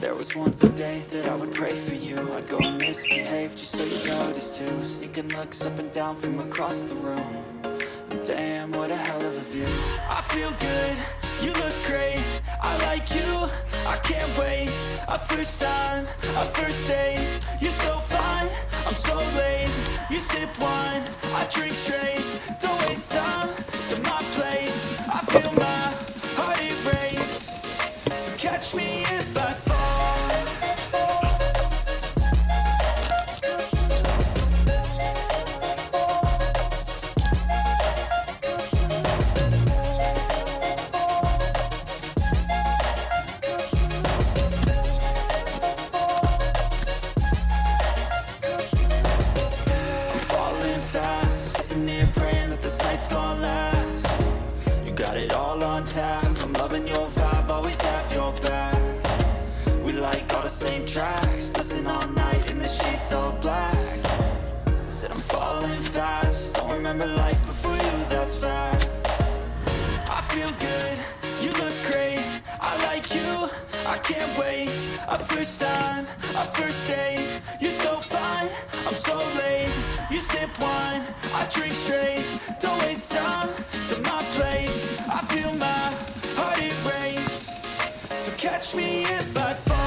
There was once a day that I would pray for you. I'd go and misbehave just so you noticed too. Sneaking looks up and down from across the room. And damn, what a hell of a view. I feel good, you look great, I like you, I can't wait. A first time, a first date, you're so fine, I'm so late. You sip wine, I drink straight. Don't waste time to my place. I feel my heart erase. So catch me if I fall. Got it all on tap, I'm loving your vibe, always have your back. We like all the same tracks, listen all night in the sheets all black. I said I'm falling fast, don't remember life before you, that's fact. I feel good, you look great, I like you, I can't wait. A first time, a first date, you're so fine, I'm so late. You sip wine, I drink straight. Don't waste time to my place. I feel my heart erase. So catch me if I fall.